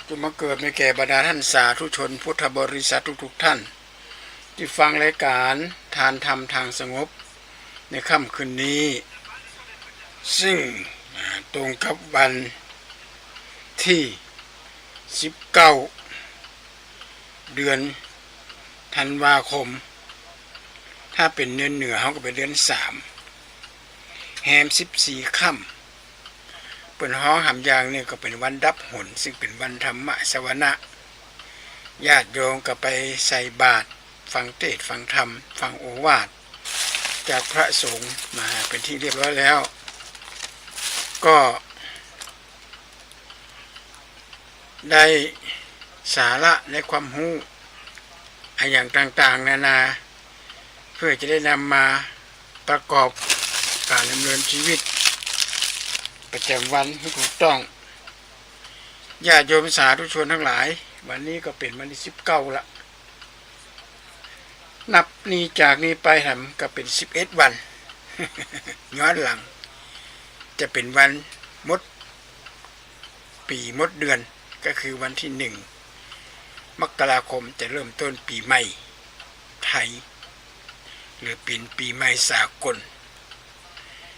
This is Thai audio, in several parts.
จะมาเกิดในแก่บรรดาท่านสาธุชนพุทธบริษัททุกท่านที่ฟังรายการทานธรรมทางสงบในค่ำคืนนี้ ซึ่งตรงกับวันที่19เดือนธันวาคมถ้าเป็นเดือนเหนือเขาก็เป็นเดือน3แฮม14ค่ำเปิ่นฮ้องหำยางเนี่ยก็เป็นวันดับหนซึ่งเป็นวันธรรมสวนะญาติโยมก็ไปใส่บาตรฟังเทศน์ฟังธรรมฟังโอวาทจากพระสงฆ์มาเป็นที่เรียบร้อยแล้วก็ได้สาระในความรู้อย่างต่างๆนานาเพื่อจะได้นำมาประกอบการดำเนินชีวิตประจำวันให้ถูกต้องญาติโยมสาธุชนทั้งหลายวันนี้ก็เป็นวันที่19ละนับนี้จากนี้ไปทำก็เป็น11วัน ย้อนหลังจะเป็นวันมดปีมดเดือนก็คือวันที่1 มกราคมจะเริ่มต้นปีใหม่ไทยหรือเป็นปีใหม่สากล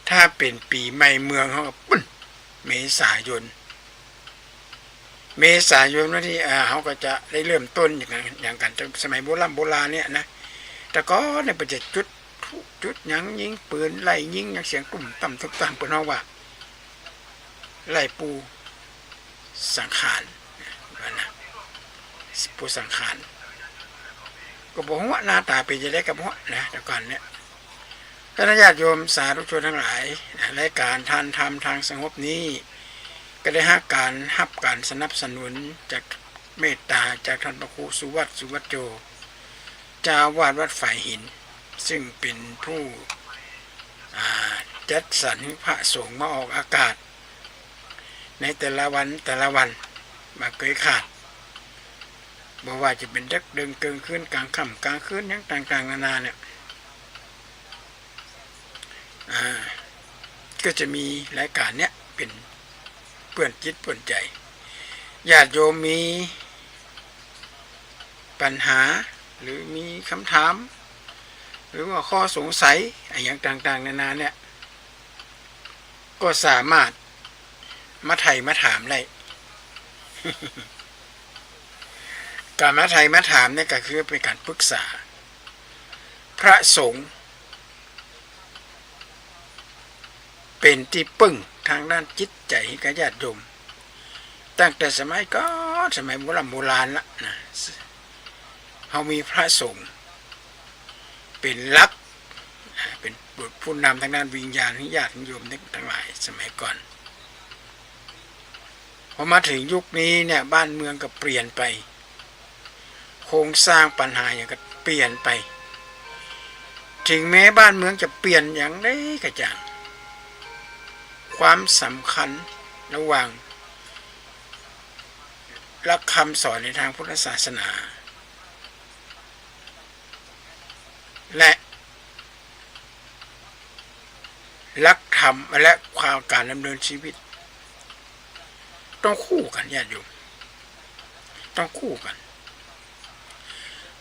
ถ้าเป็นปีใหม่เมืองเขาก็ปุ้นเมษายนวันที่เขาก็จะได้เริ่มต้นอย่างกันสมัยโบราณเนี่ยนะแต่ก็ในประเทศจุดยังยิงปืนไล่ยิงเสียงกลุ่มต่ำทุกต่างเปิดห้องว่าไล่ปูสังขารนะปูสังขารก็บอกว่าหน้าตาเป็นจะได้กับหัวนะแต่ก่อนเนี่ยท่านญาติโยมสาธุชนทั้งหลายรายการทานธรรมทางสงบนี้ก็ได้รับการสนับสนุนจากเมตตาจากท่านพระครูสุวัตโจเจ้าวาดวัดฝ่ายหินซึ่งเป็นผู้จัดสรรพระสงฆ์มาออกอากาศในแต่ละวันมาเคยขาดบอกว่าจะเป็นดักเดินเกินคืนกลางค่ำกลางคืนยังต่างๆนานาเนี่ยก็จะมีรายการเนี้ยเป็นเปื่อนจิตเปื่อนใจญาติโยมมีปัญหาหรือมีคำถามหรือว่าข้อสงสัยอย่างต่างๆนานาเนี่ยก็สามารถมาถามได้ การมาถามเนี่ยก็คือเป็นการปรึกษาพระสงฆ์เป็นที่ปึ้งทางด้านจิตใจกับญาติโยมตั้งแต่สมัยโบราณละนะเขามีพระสงฆ์เป็นลักเป็นผู้นำทางด้านวิญญาณให้ญาติโยมทั้งหลายสมัยก่อนพอมาถึงยุคนี้เนี่ยบ้านเมืองก็เปลี่ยนไปโครงสร้างปัญหาอย่างก็เปลี่ยนไปถึงแม้บ้านเมืองจะเปลี่ยนอย่างไรก็จังความสำคัญระหว่างหลักคำสอนในทางพุทธศาสนาและหลักธรรมและความการดำเนินชีวิตต้องคู่กันญาติโยมต้องคู่กัน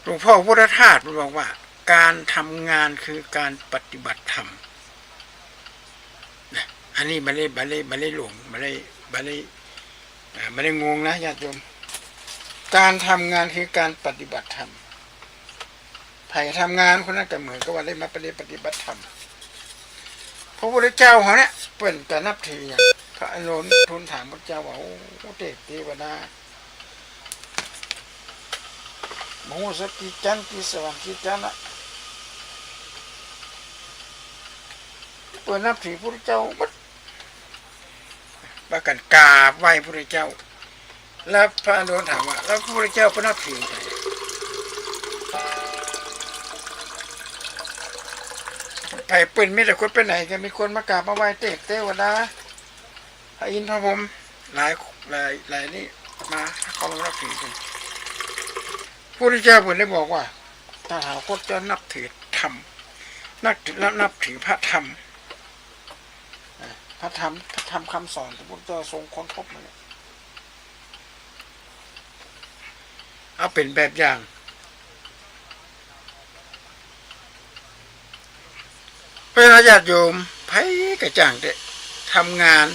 หลวงพ่อพุทธทาสบอกว่าการทำงานคือการปฏิบัติธรรมนะอันนี้ไม่ได้หลงไม่ได้งงนะญาติโยมการทำงานคือการปฏิบัติธรรมใครทำงานคนนั้นก็เหมือนกับว่าได้มาปฏิบัติธรรมพระพุทธเจ้าเขาเนี่ยเปิ่นแต่นับถืออย่างพระอนุนทูลถามพระเจ้าว่าโอ้เทวดาโมโหสกิจันกิสวรรค์กิจันนะเปิ่นนับถือพระพุทธเจ้าบัดประกันกราบไหว้พระพุทธเจ้าแล้วพระอนุนถามว่าแล้วพระพุทธเจ้าเปิ่นนับถือไปเปิ่นมีแต่คนไปไหนกันมีคนมากราบมาไหว้เทวดาพระอินทร์พระพรหมหลายนี่มาเขามานับถือกันพระพุทธเจ้าเปิ่นได้บอกว่าถ้าหากคนจะนับถือธรรมนับถือพระธรรมคำสอนพระพุทธเจ้าทรงค้นพบมาเนี่ย เอาเป็นแบบอย่างเพื่อนญาติโยมไผกระจ่างเด็ทำงาน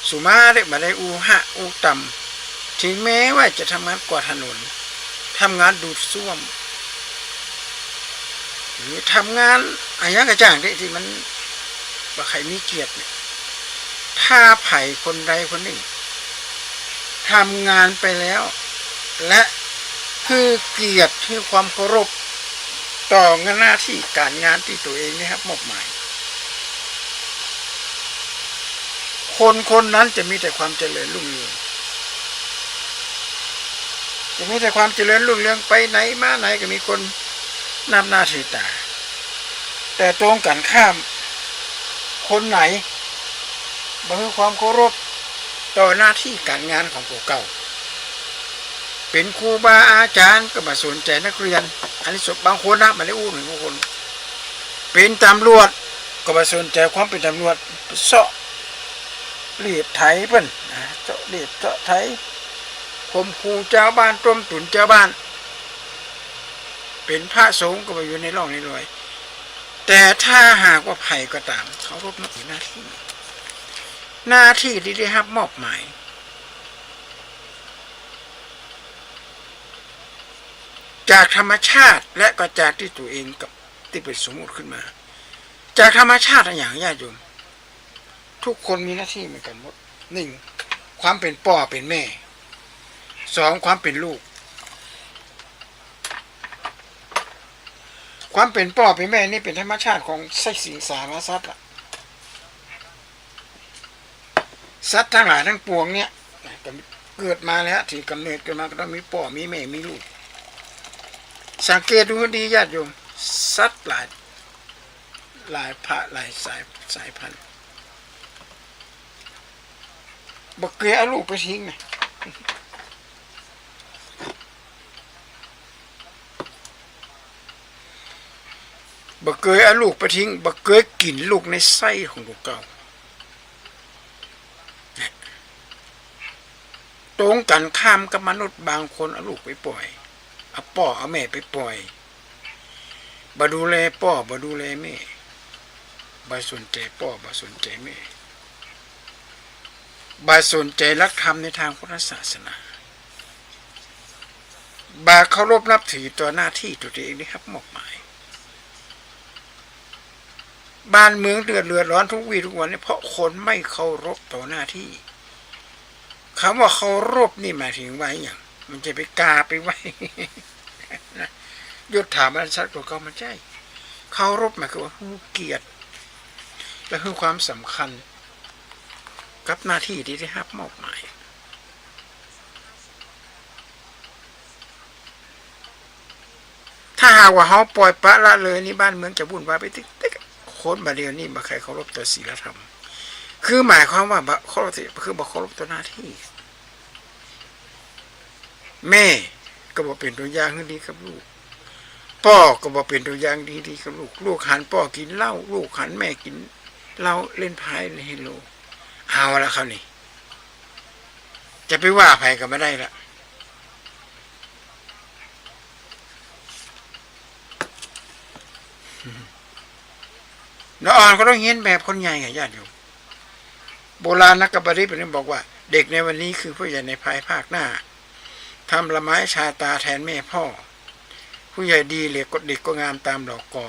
สุมาเด็มาได้อูหะอูต่ำถึงแม้ว่าจะทำงานกวาดถนนทำงานดูดซ่วมหรือทำงานอะไรกระจ่างเด็ที่มันว่าใครมีเกียรติเนี่ยถ้าไผ่คนใดคนหนึ่งทำงานไปแล้วและคือเกียรติคือความเคารพต่องานหน้าที่การงานที่ตัวเองนะครับมอบหมายคนคนนั้นจะมีแต่ความเจริญรุ่งเรืองจะมีแต่ความเจริญรุ่งเรืองไปไหนมาไหนก็มีคนนำหน้าถือตาแต่ตรงกันข้ามคนไหนบ่มีความเคารพต่อหน้าที่การงานของพวกเก่าเป็นครูบาอาจารย์ก็มาสนใจนักเรียนอันนี้บางคนนะมาได้อู้หนึ่งบางคนเป็นตำรวจก็มาสนใจความเป็นตำรวจเสาะเรียบไถเพิ่นเจาะเรียบเจาะไถข่มขู่เจ้าบ้านต้มตุ๋นเจ้าบ้านเป็นพระสงฆ์ก็ไปอยู่ในร่องในรอยแต่ถ้าหากว่าไผ่ก็ตามเขารบนับถือหน้าที่ที่ได้รับมอบหมายจากธรรมชาติและก็จากที่ตัวเองกับที่เป็นสมมติขึ้นมาจากธรรมชาติอย่างญาติโยมทุกคนมีหน้าที่เหมือนกันหมดหนึ่งความเป็นพ่อเป็นแม่สองความเป็นลูกความเป็นพ่อเป็นแม่นี่เป็นธรรมชาติของสิ่งสารสัตว์สัตว์ทั้งหลายทั้งปวงเนี่ยเกิดมาแล้วที่กำเนิดกันมาก็ต้องมีพ่อมีแม่มีลูกสังเกตดูดีญาติโยมสัตว์หลายพระหลายสายพันธุ์บักเกยเอาลูกไปทิ้งไงบักเกยเอาลูกไปทิ้งบักเกยกินลูกในไส้ของลูกเก่าตรงกันข้ามกับมนุษย์บางคนเอาลูกไปปล่อยเอาพ่อเอาแม่ไปปล่อยบ่ดูแลพ่อบ่ดูแลแม่บ่สนใจพ่อบ่สนใจแม่บ่สนใจหลักธรรมในทางพุทธศาสนาบ่เคารพนับถือต่อหน้าที่ตัวเองนี่ครับมอบหมายบ้านเมืองเดือดร้อนทุกวี่ทุกวันนี่เพราะคนไม่เคารพต่อหน้าที่คำว่าเคารพนี่หมายถึงว่าอย่างมันจะไปกาไปไว้ยศถาบรรดาศักดิ์ตัวเขามันใช่เคารพหมายคือว่าผู้เกียรติและคือความสำคัญกับหน้าที่ที่ได้รับมอบหมายถ้าหากว่าเขาปล่อยปละละเลยนี่บ้านเมืองจะวุ่นวายไปติ๊กโคนบาเดียวนี่มาใครเคารพต่อศีลธรรมคือหมายความว่าเคารพคือบอกเคารพต่อหน้าที่แม่ก็บอกเป็นตัวอย่างที่ดีกับลูกพ่อก็บอกเป็นตัวอย่างดีกับลูกลูกหันพ่อกินเหล้าลูกหันแม่กินเหล้าเล่นไพ่เล่นเฮโลเอาละเขานี่จะไปว่าใครก็ไม่ได้ละน้องอ่อนก็ต้องเห็นแบบคนใหญ่ไงญาติโยมโบราณนักบัณฑิตเป็นบอกว่าเด็กในวันนี้คือผู้ใหญ่ในภายภาคหน้าทำละไม้ชาตาแทนแม่พ่อผู้ใหญ่ดีเด็กก็งามตามดอกกอ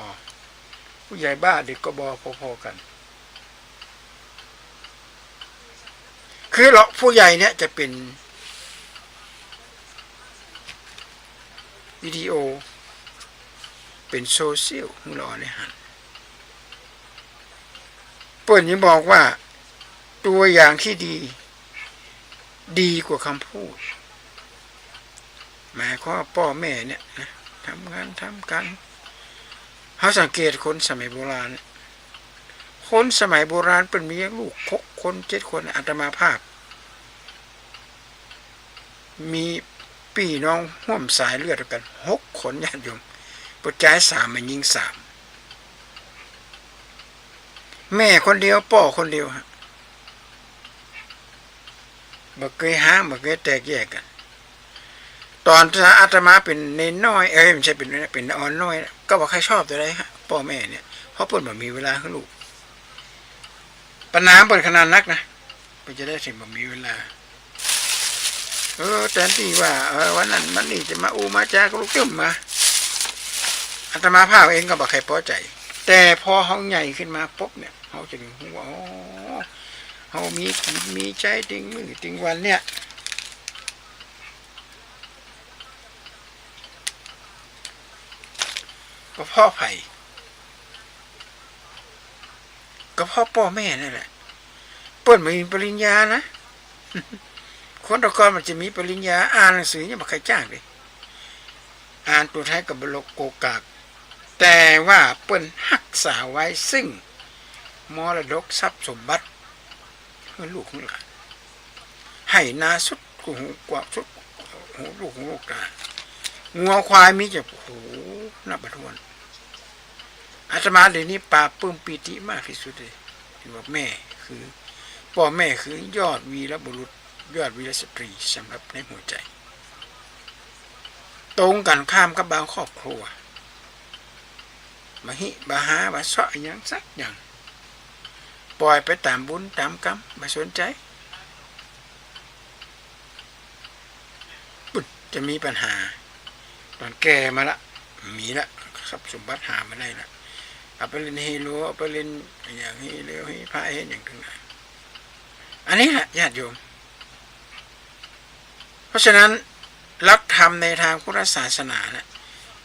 ผู้ใหญ่บ้าเด็กก็บอพอๆกันคือเราผู้ใหญ่เนี่ยจะเป็นวิดีโอเป็นโซเชียลของเราเนี่ยฮะเปิ่นยังบอกว่าตัวอย่างที่ดีกว่าคำพูดหมายความว่าพ่อแม่เนี่ยนะทำงานทำกันเขาสังเกตคนสมัยโบราณคนสมัยโบราณเป็นมีลูก6 คน 7 คนอาตมาภาพมีพี่น้องห่วมสายเลือดกัน6 คนญาติโยมปัจจัย3มันยิง3แม่คนเดียวพ่อคนเดียวฮะบ่เคยห่างบ่เคยแตกแยกกัน ตอนอาตมาเป็นเนนน้อยไม่ใช่เป็นอ่อนน้อยก็บอกใครชอบตัวใดฮะพ่อแม่เนี่ยเพราะเพิ่นแบบมีเวลาให้ลูกปัญหาเปิดขนาดนักนะเพื่อจะได้สิ่งแบบมีเวลาแต่ที่ว่าวันนั้นมันนี่จะมามาจากลูกเติมมาอาตมาภาพเองก็บอกใครพอใจแต่พอเขาใหญ่ขึ้นมาปุ๊บเนี่ยเขาจะรู้ว่าเขามีใจติงมือติงวันเนี่ยก็พ่อไผ่ก็พ่อพ่อแม่นั่นแหละเปิ้นมีปริญญานะคนตะกอนมันจะมีปริญญาอ่านหนังสือเนี่ยมาใครจ้างเลยอ่านตัวท้ายกับบลกโกกากแต่ว่าเปิ้นรักษาไว้ซึ่งมรดกทรัพย์สมบัติเพื่อลูกของหลานให้นาสุดกูหูกว่าสุดหูลูกของลูกตางัวควายมีจะโหนับประทวนอาตมาเดี๋ยวนี้ปราบปลื้มปีติมากที่สุดเลยที่ว่าแม่คือพ่อแม่คือยอดวีรบุรุษยอดวีรสตรีสำหรับในหัวใจตรงกันข้ามกับบางครอบครัวมาหิบาหาบาเสาะอย่างสักอย่างปล่อยไปตามบุญตามกรรมไม่สนใจปุ๊บจะมีปัญหาตอนแก่มาละมีละทรัพย์สมบัติหามาได้ละเอาไปเล่นเฮโลเอาไปเล่นอย่างนี้เร็วให้พระเห็นอย่างนั้นอันนี้แหละญาติโยมเพราะฉะนั้นหลักธรรมในทางพุทธศาสนาเนี่ย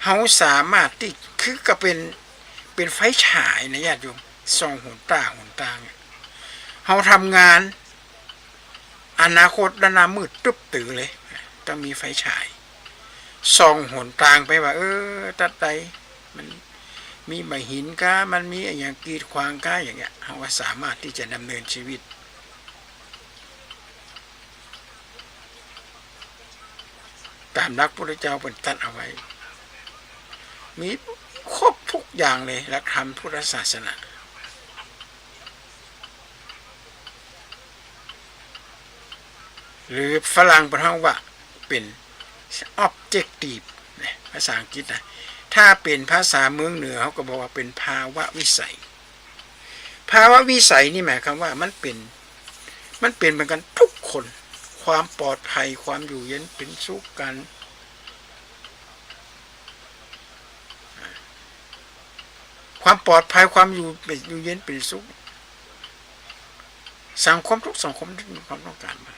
เขาสามารถที่คือก็เป็นไฟฉายนะญาติโยมส่องหุนตาเนี่ยเขาทำงานอนาคตด้านหน้ามืดตึ๊บตื่อเลยต้องมีไฟฉายส่องหนทางไปว่าตัดใดมันมีใบหินก้ามันมีอย่างกีดขวางก้าอย่างเงี้ยเขาว่าสามารถที่จะดำเนินชีวิตตามหลักพระพุทธเจ้าเป็นตัดเอาไว้มีครบทุกอย่างเลยหลักธรรมพุทธศาสนาหรือฝรั่งประทังว่าเป็น objective ภาษาอังกฤษนะถ้าเป็นภาษาเมืองเหนือเขาก็บอกว่าเป็นภาวะวิสัยภาวะวิสัยนี่หมายความว่ามันเป็นเหมือนกันทุกคนความปลอดภัยความอยู่เย็นเป็นสุขกันความปลอดภัยความอยู่เย็นเป็นสุขสังคมทุกสังคมที่มีความต้องการมา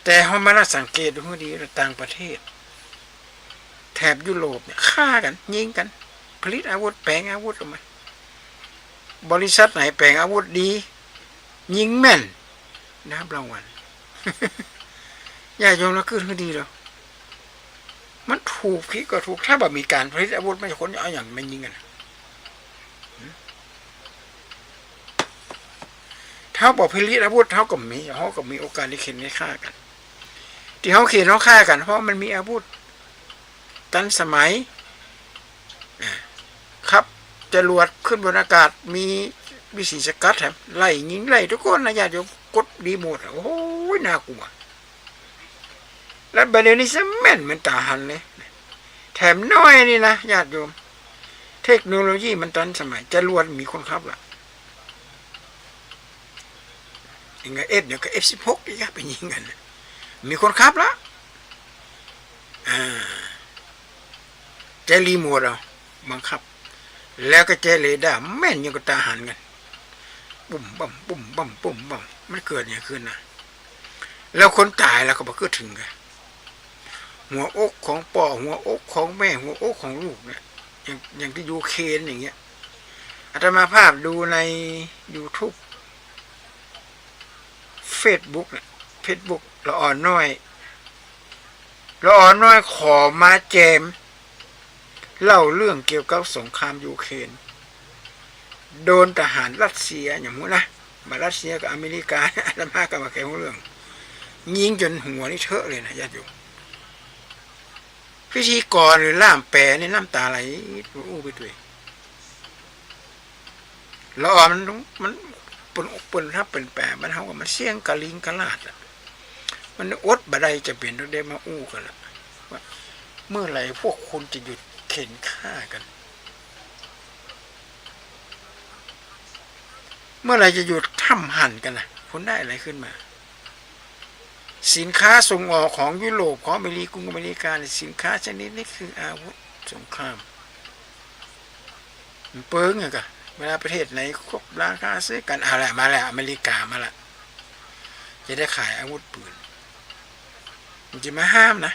แต่เขามาสังเกตดูให้ดีต่างประเทศแถบยุโรปเนี่ยฆ่ากันยิงกันผลิตอาวุธแปลงอาวุธออกมาบริษัทไหนแปลงอาวุธดียิงแม่นนะครับรางวัลอย่ายอมแล้วขึ้นให้ดีแล้วมันถูกคิดก็ถูกถ้าแบบมีการผลิตอาวุธไม่ใช่คนเอาอย่างไม่ยิงกันถ้าบอกผลิตอาวุธเขาก็มีโอกาสที่เข็นให้ฆ่ากันที่เขาเข็นเขาฆ่ากันเพราะมันมีอาวุธทันสมัยครับจรวดขึ้นบนอากาศมีวิสีสกัดแถมไล่ยิงไล่ทุกคนนะญาติโยมกดรีโมทโอ้ยน่ากลัวแล้วประเดี๋ยวนี้แม่นเหมือนตาหันเลยแถมน้อยนี่นะญาติโยมเทคโนโลยีมันทันสมัยจรวดมีคนขับล่ะยังไงเดี๋ยวก็F16อีกไปยิงกันมีคนขับละใจรีโมทเอาบังคับแล้วก็ใจเรดาร์แม่นยังก็ตาหันกันปุ่มบั่มปุ่มบั่มปุ่มบั่มมันเกิดอย่างขึ้นนะแล้วคนตายแล้วก็บอกก็ถึงกันหัวอกของพ่อหัวอกของแม่หัวอกของลูกเนี่ยอย่างที่ยูเครนอย่างเงี้ยอาตมาภาพดูใน YouTube Facebook ละอ่อนน้อยขอมาแจมเล่าเรื่องเกี่ยวกับสงครามยูเครนโดนทหารรัสเซียอย่างนู้นนะมารัสเซียกับอเมริกาอาตมาก็มาแข่งเรื่องยิงจนหัวนี่เถอะเลยนะญาติโยมพิธีกรหรือล่ามแปลนี่น้ำตาไหลอู้ไปด้วยละอ่อนมันปนถ้าเป็นแปลมันเท่ากับมันเสี่ยงกะลิงกะลาดมันอดบะไดจะเปลี่ยนได้มาอู้กันละ ว่าเมื่อไหร่พวกคุณจะหยุดเข็นฆ่ากันเมื่อไหร่จะหยุดทำหั่นกันนะคุณได้อะไรขึ้นมาสินค้าส่งออกของยุโรปของอเมริกาสินค้าชนิดนี้คืออาวุธสงครามมันเปิ้งอะกะเวลาประเทศไหนครบราคาซื้อกันอะไรมาแล้วอเมริกามาละจะได้ขายอาวุธปืนมันจะมาห้ามนะ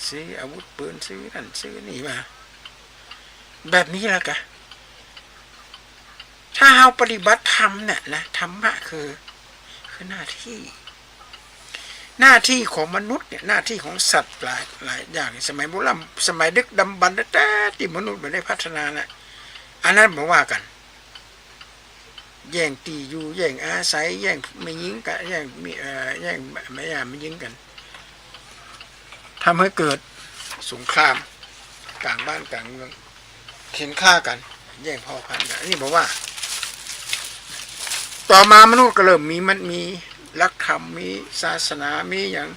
ซื้ออาวุธปืนซื้อนั่นซื้อนี่มาแบบนี้ละกะถ้าเราปฏิบัติธรรมเนี่ยนะธรรมะคือหน้าที่ของมนุษย์เนี่ยหน้าที่ของสัตว์หลายอย่างสมัยโบราณสมัยดึกดำบรรพ์แต่ที่มนุษย์ไม่ได้พัฒนานะอันนั้นบอกว่ากันแย่งตีอยู่แย่งอาศัยแย่งไม่ยิงกันแย่งไม่ยิงกันทำให้เกิดสงครามกลางบ้านกลางเมืองเข็นฆ่ากันแย่งพ่อพันธุ์กันนี่บอกว่าต่อมามนุษย์ก็เริ่มมีหลักธรรมมีศาสนามีอย่าง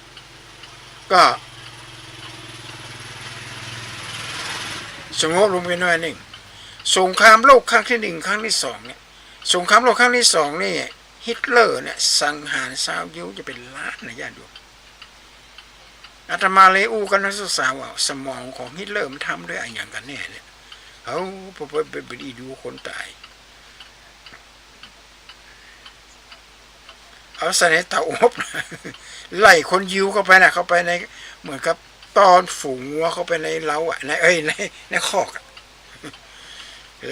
ก็สงบลงไปหน่อยหนึ่งสงครามโลกครั้งที่หนึ่งครั้งที่สองเนี่ยสงครามโลกครั้งที่สองนี่ฮิตเลอร์เนี่ยสังหารชาวยิวจะเป็นล้านนะญาติโยมอาตมาเลยอู้กันนักศึกษาว่าสมองของฮิตเลอร์มันทำด้วยอะไรอย่างกันแน่เนี่ยเขาไปดูคนตายเอาใส่ในเตาอบไล่คนยิวเข้าไปนะเข้าไปในเหมือนกับตอนฝูงวัวเข้าไปในเล้าอ่ะในคอก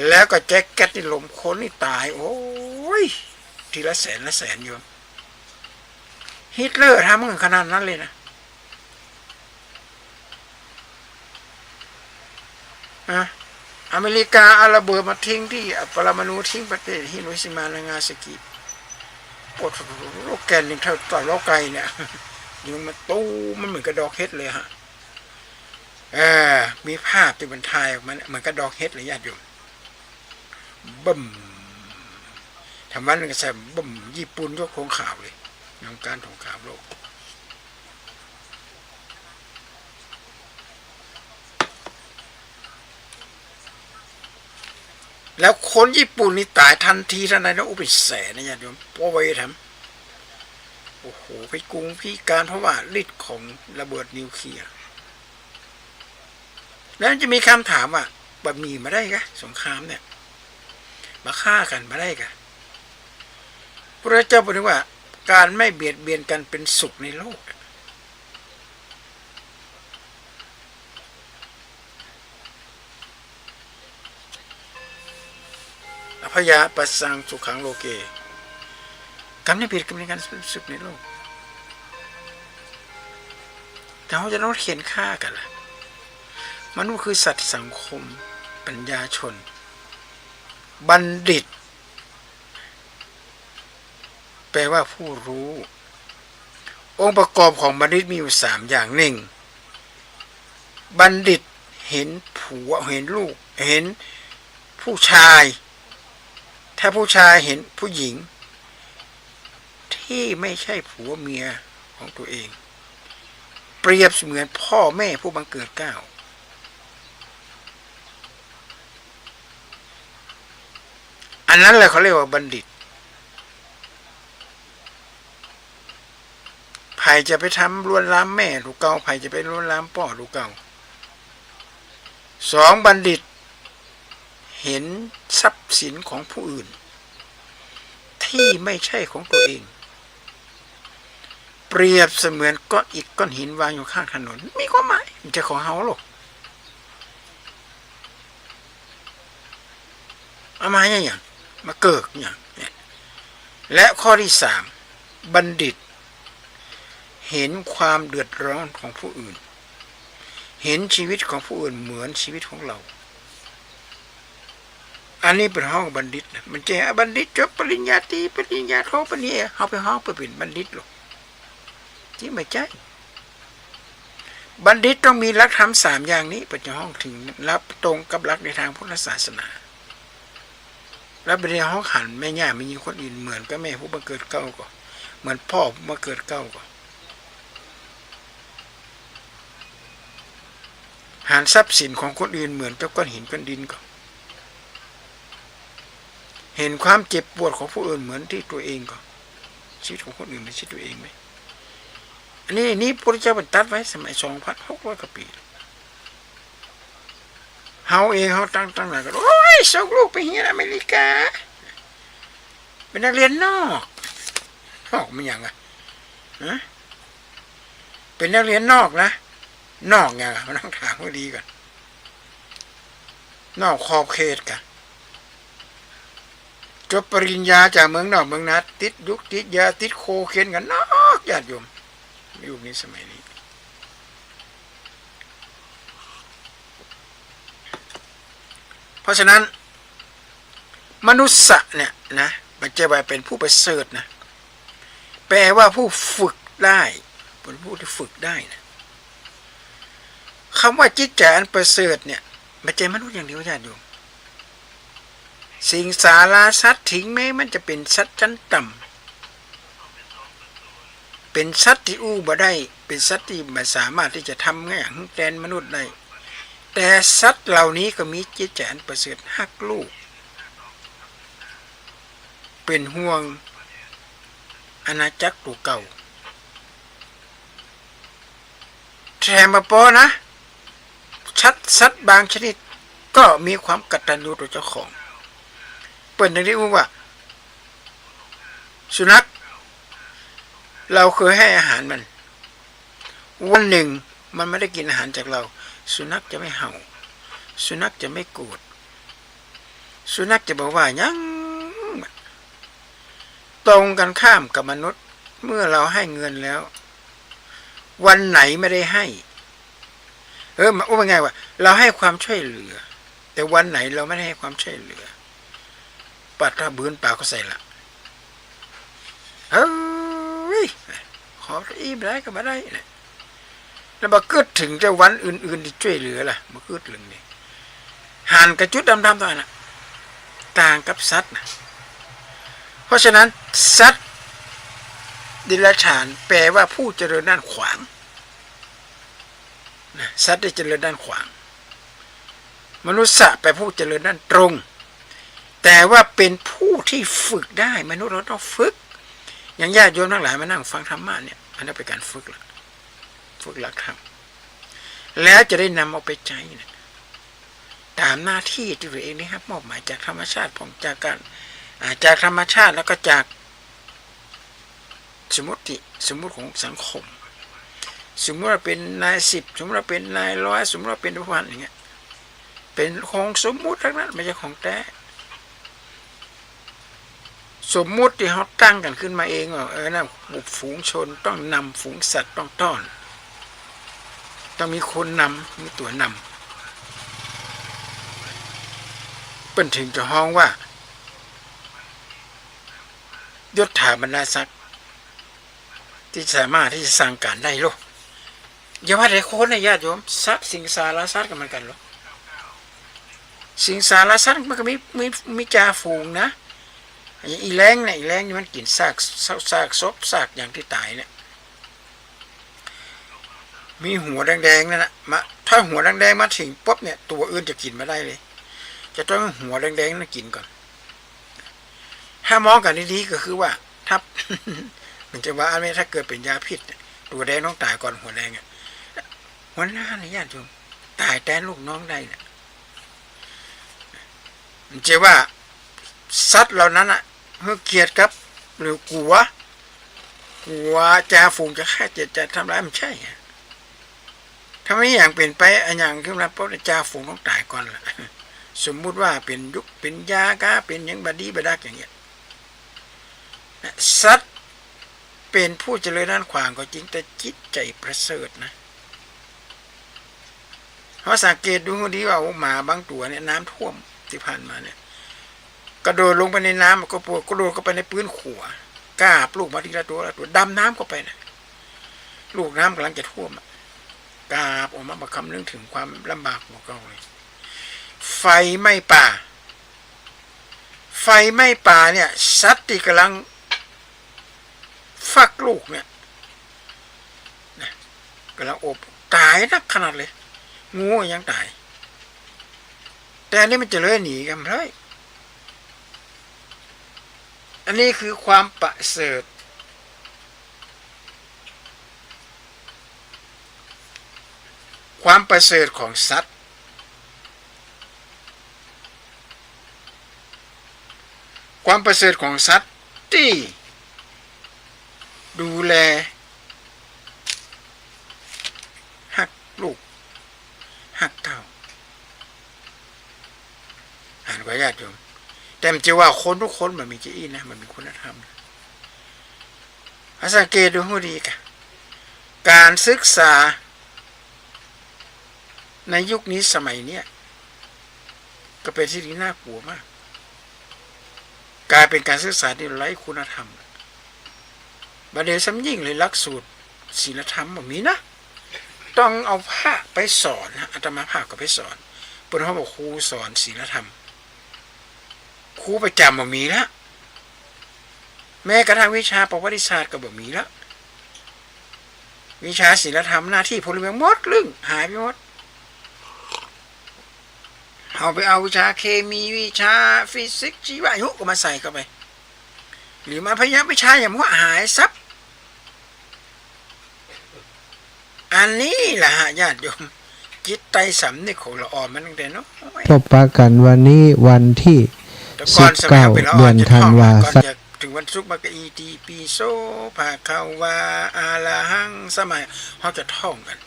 แล้วก็แจ็คเก็ตนี่ลมคนนี่ตายโอ้ยทีละแสนอยู่ฮิตเลอร์ทำมันขนาดนั้นเลยนะอเมริกาเอาระเบิดมาทิ้งที่ปรมาณูทิ้งประเทศฮิโรชิมานางาซากิโอ้โหโลกแกนยังเท่าต่อโลกไกลเนี่ยยิงมาตู้มันเหมือนกระดอกเฮ็ดเลยฮะมีภาพที่มันถ่ายออกมาเหมือนกระดอกเฮ็ดเลยญาติโยมบึ้มทำวันนึงก็ใส่บึ้มญี่ปุ่นยกโครงข่าวเลยในการสงครามโลกแล้วคนญี่ปุ่นนี่ตายทันทีทันใดนะอุปแสนนะญาติโยมเพราะไว้ทำโอ้โหไปกุงพิการเพราะว่าฤทธิ์ของระเบิดนิวเคลียร์แล้วจะมีคำถามว่าบะหมี่มาได้กะสงครามเนี่ยมาฆ่ากันมาได้กะพระเจ้าบอกว่าการไม่เบียดเบียนกันเป็นสุขในโลกอภยาปัสสังสุขังโลเกการไม่เบียดกันเป็นการเป็นสุขในโลกแต่เขาจะต้องเขียนฆ่ากันล่ะมนุษย์คือสัตว์สังคมปัญญาชนบัณฑิตแปลว่าผู้รู้องค์ประกอบของบัณฑิตมีอยู่3อย่างหนึ่งบัณฑิตเห็นผัวเห็นลูกเห็นผู้ชายถ้าผู้ชายเห็นผู้หญิงที่ไม่ใช่ผัวเมียของตัวเองเปรียบเสมือนพ่อแม่ผู้บังเกิดเกล้าอันนั้นแหละเขาเรียกว่าบัณฑิตไผ่จะไปทำลวนลามแม่ลูกเก่าไผ่จะไปลวนลามพ่อลูกเก่า2บัณฑิตเห็นทรัพย์สินของผู้อื่นที่ไม่ใช่ของตัวเองเปรียบเสมือนก้อนอิฐก้อนหินวางอยู่ข้างถนนมีความหมายมันจะของเฮาหรอกเอามาอย่างมาเกิดอย่างเนี่ยและข้อที่3บัณฑิตเห็นความเดือดร้อนของผู้อื่นเห็นชีวิตของผู้อื่นเหมือนชีวิตของเราอันนี้เป็นห้องบัณฑิตนะมันจะบัณฑิตจบปริญญาตรีปริญญาโทปริญญาเขาไปห้องไปเป็นบัณฑิตหรอกที่ไม่ใช่บัณฑิตต้องมีหลักธรรม3อย่างนี้เป็นห้องถึงรับตรงกับหลักในทางพุทธศาสนาแล้วเป็นห้องหันแม่ย่าไม่มีคนอื่นเหมือนกับแม่ผู้บังเกิดเก้าก็เหมือนพ่อผู้บังเกิดเก้าก็ หารทรัพย์สินของคนอื่นเหมือนกับก้อนหินก้อนดินก็เห็นความเจ็บปวดของผู้อื่นเหมือนที่ตัวเองก็ชีวิตของคนอื่นเป็นชีวิตตัวเองไหมอันนี้พระพุทธเจ้าบรรทัดไว้สมัย2,600 กว่าปีเฮาเองเฮาตั้งหน่อยก็โอ้ยส่งลูกไปเรียนอเมริกาเป็นนักเรียนนอกมันอย่างอะเป็นนักเรียนนอกนะนอกอย่างมันต้องถามให้ดีก่อนนอกขอบเขตกันจบปริญญาจากเมืองนอกเมืองนาติดยุกติดยาติดโคเคนกันนอกญาติโยมยุคนี้สมัยนี้เพราะฉะนั้นมนุษย์เนี่ยนะมันจะเป็นผู้ประเสริฐนะแปลว่าผู้ฝึกได้เป็นผู้ที่ฝึกได้นะคำว่าจิตใจอันประเสริฐเนี่ยไม่ใช่มนุษย์อย่างเดียวญาติโยมสิ่งสาราสัตว์ถึงแม้มันจะเป็นสัตว์ชั้นต่ำเป็นสัตว์ที่อู้บ่ได้เป็นสัตว์ที่ไม่สามารถที่จะทำอย่างแทนมนุษย์ได้แต่สัตว์เหล่านี้ก็มีจิตใจอันประเสริฐฮักลูกเป็นห่วงอาณาจักรเก่าแถมมาปอนะสัตว์บางชนิดก็มีความกตัญญูต่อเจ้าของเปิดในที่ว่าสุนัขเราเคยให้อาหารมันวันหนึ่งมันไม่ได้กินอาหารจากเราสุนัขจะไม่เห่าสุนัขจะไม่โกรธสุนัขจะบอกว่ายังตรงกันข้ามกับมนุษย์เมื่อเราให้เงินแล้ววันไหนไม่ได้ให้ว่าไงวะเราให้ความช่วยเหลือแต่วันไหนเราไม่ได้ให้ความช่วยเหลือปัดถ้าบืนปากก็ใส่ละเฮ้ยขออีบได้ก็มาได้แล้วมาเกิดถึงจะวันอื่นๆที่ช่วยเหลือล่ะมาเกิดเรื่องนี้ห่านกระจุดดำๆตัวน่ะต่างกับสัตว์นะเพราะฉะนั้นสัตว์ดิลฉานแปลว่าผู้เจริญด้านขวางนะสัตว์ได้เจริญด้านขวางมนุษย์แปลผู้เจริญด้านตรงแต่ว่าเป็นผู้ที่ฝึกได้มนุษย์เราต้องฝึกอย่างญาติโยมทั้งหลายมานั่งฟังธรรมะเนี่ยอันนั้นเป็นการฝึกหลักธรรมแล้วจะได้นำเอาไปใช้นะตามหน้าที่ที่ตัวเองได้รับมอบหมายจากธรรมชาติของจากธรรมชาติแล้วก็จากสมมติของสังคมสมมติว่าเป็นนาย10สมมติว่าเป็นนาย100สมมติว่าเป็นพันอย่างเงี้ยเป็นของสมมุติทั้งนั้นไม่ใช่ของแท้สมมุติที่เขาตั้งกันขึ้นมาเองว่านะฝูงชนต้องนำฝูงสัตว์ต้องต้อนต้องมีคนนำมีตัวนำเป็นถึงจะห้องว่ายศถาบรรดาศักดิ์ที่สามารถที่จะสั่งการได้หรออย่าว่าแต่คนนะญาติโยมสัตว์สิงสารสัตว์กันเหมือนกันหรอสิงสารสัตว์มันก็มีจ่าฝูงนะอีแรงนี่มันกินซากศพซากอย่างที่ตายเนี่ยมีหัวแดงๆนั่นนะมาถ้าหัวแดงๆมาถึงปุ๊บเนี่ยตัวอื่นจะกินไม่ได้เลยจะต้องหัวแดงๆนั่นกินก่อนถ้ามองกันดีๆก็คือว่าถ้ามันจะว่าอะไรถ้าเกิดเป็นยาพิษตัวแดงต้องตายก่อนหัวแดงหัวหน้าเนี่ยญาติโยมตายแทนลูกน้องได้เนี่ยมันจะว่าสัตว์เหล่านั้นเมื่อเกลียดครับหรือกลัวจ่าฝูงจะฆ่าจะทำร้ายมันใช่ถ้าไม่อย่างเปลี่ยนไปอย่างขึ้นมาเพราะจ่าฝูงต้องตายก่อนล่ะสมมุติว่าเป็นยุคเป็นยากาเป็นอย่างบดีบดักอย่างเงี้ยสัตว์เป็นผู้เจริญด้านขวางก็จริงแต่จิตใจประเสริฐนะเพราะสังเกตดูดีว่าหมาบางตัวเนี่ยน้ำท่วมที่ผ่านมาเนี่ยกระโดดลงไปในน้ำก็กระโดดเข้าไปในปื้นขัวกล้าปลูกมาทีละตัวดำน้ำเข้าไปนะลูกน้ำกำลังจะท่วมกล้าออกมาคำนึงถึงความลำบากของเขาเลยไฟไหม้ป่าเนี่ยสัตว์ที่กำลังฟักลูกเนี่ยกำลังอบตายนักขนาดเลย งูยังตายแต่อันนี้มันจะเลยหนีกันเลยอันนี้คือความประเสริฐความประเสริฐของสัตว์ความประเสริฐของสัตว์ที่ดูแลหักลูกหักเต่าอ่านไว้ญาติโยมแต่มันจะว่าคนทุกคนมันมีจีนะมันมีคุณธรรมสังเกตดูให้ดีกันการศึกษาในยุคนี้สมัยนี้ก็เป็นที่น่ากลัวมากกลายเป็นการศึกษาที่ไร้คุณธรรมบัดเดี๋ยวซ้ำยิ่งเลยหลักสูตรศีลธรรมแบบนี้นะต้องเอาพระไปสอนนะอาตมาภาพก็ไปสอนเพิ่นเขาบอกครูสอนศีลธรรมครูประจำบ่มีแล้วแม้กระทั่งวิชาประวัติศาสตร์ก็บ่มีแล้ววิชาศีลธรรมหน้าที่พลเมืองหมดลึ่งหายไปหมดเอาไปเอาวิชาเคมีวิชาฟิสิกส์ชีววิทยาก็มาใส่เข้าไปหรือมาพยายามวิชาอย่างว่าหายซับอันนี้แหละญาติโยมจิตใจสำนึกของเราอ่อนมันตั้งแต่น้อยพบปะกันวันนี้วันที่19 เดือนธันวาคมถึงวันศุกร์มากอีตีปีโซภาคาวาอาลาหังสมัยเขาจะท่องกัน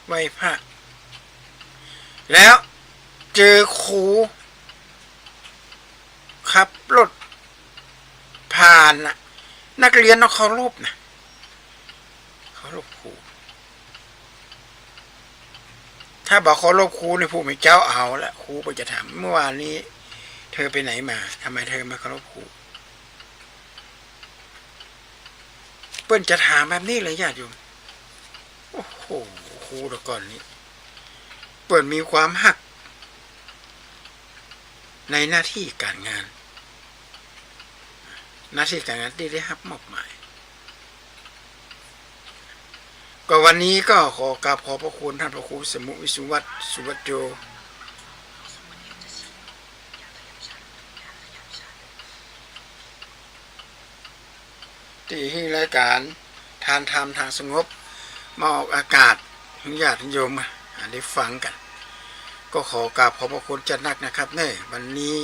ไหว้พระแล้วเจอครูขับรถผ่านน่ะนักเรียนเขารบนะเขารบครูถ้าบอกเขารบครูในผู้มีเจ้าเอาละครูก็จะถามเมื่อวานนี้เธอไปไหนมาทำไมเธอไม่เคารพครูเปิ้นจะถามแบบนี้เลยญาติโยมโอ้โหครูแต่ก่อนนี้เปิ้นมีความหักในหน้าที่การงานที่ได้รับมอบหมายก็วันนี้ก็ขอกราบขอบพระคุณท่านพระครูสมุวิสุวัตสุวัจโญที่ให้รายการทานธรรมทางสงบมาออกอากาศให้ญาติโยมได้ฟังกันก็ขอกราบขอบพระคุณจัดนักนะครับเนี่ยวันนี้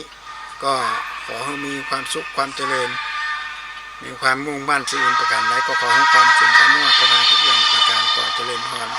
ก็ขอให้มีความสุขความเจริญมีความมุ่งมั่นสิ่งประการใดก็ขอให้ความสุขความมุ่งมั่นประการทุกอย่างประการก่อเจริญพร